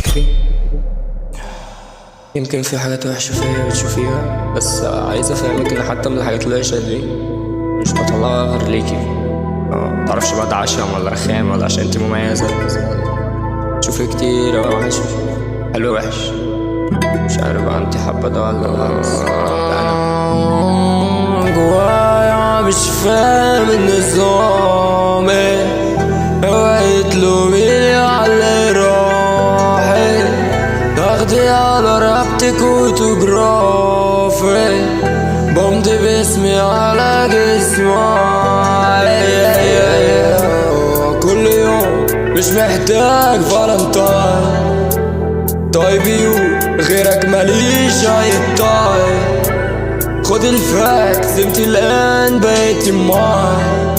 فكري. يمكن في حاجات وحشة فيا بتشوفيها، بس عايز افهمك ان حتى من الحاجات الوحشة دي مش بطلعها غير ليكي. متعرفش بقى ده عشم ولا رخام ولا عشان انتي مميزة. تشوفي كتير وحش، حلو وحش، مش عارف بقى انتي حابة ده ولا بس انا جوايا مش فاهم النظام. اوعي تلوميني على اللي راحت، تاخدي على رقبتك وتجرافي، بمضي باسمي على جسمي. كل يوم مش محتاج فالنتاين، طيب يو غيرك ماليش اي طايب. خد الفاكس انت الان بقيتي معاي،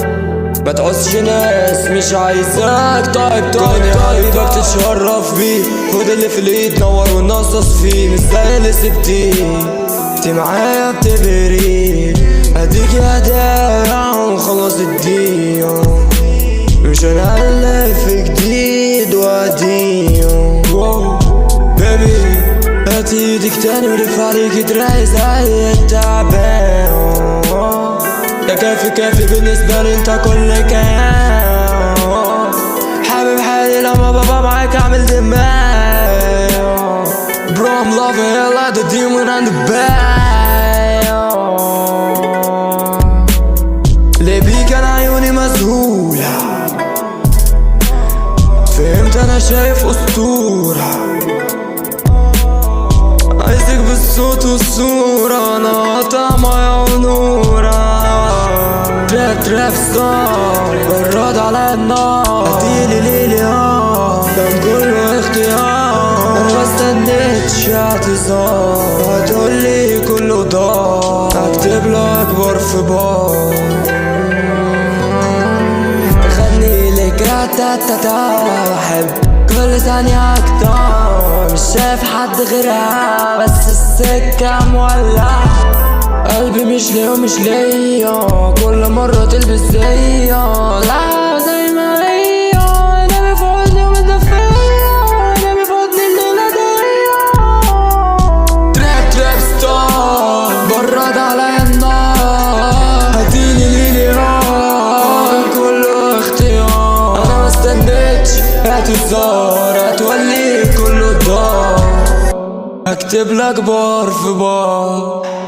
ما تعوزش ناس مش عايزاك. طيب طيبة بتتشرف بيه، خد اللي في الايد نور ونصص فيه، مش زي اللي سبتيه. انتي معايا بتبري اديكي هدايا ونخلص الدنيا، مش هنألف جديد وقديم. بيبي هاتي ايدك تاني ولف عليكي تراعي زي التعبان. ده كافي كافي بالنسبة لي انت كل كيان. حابب حالي لما بابا معاك اعمل دماغ. Bro I'm loving it like the demon and the bad. ليه بيك انا عيوني مذهولة، فهمت انا شايف اسطورة، عايزك بالصوت والصورة، انا قاطع مية ونورة. تراب ستار براد على النار، اديلي ليلي كان كله اختيار، انا مستنيتش اعتذار، هتقولي كله ضاع، هكتب لك بار في بار، غني لك راتاتاتا، بحب كل ثانية اكتر، مش شايف حد غيرها، بس السكة مولعة، قلبي مش ليه ومش ليا، كل مرة تلبس زيا، لا زي ما هي، انا بفوتني ومدفية، انا بفوتني الليلة دي. تراب ستار برد عليا النار، هديني ليلي كله اختيار، انا مستنيتش اعتذار، هتولي كله ضار، هكتب لك بار في بار.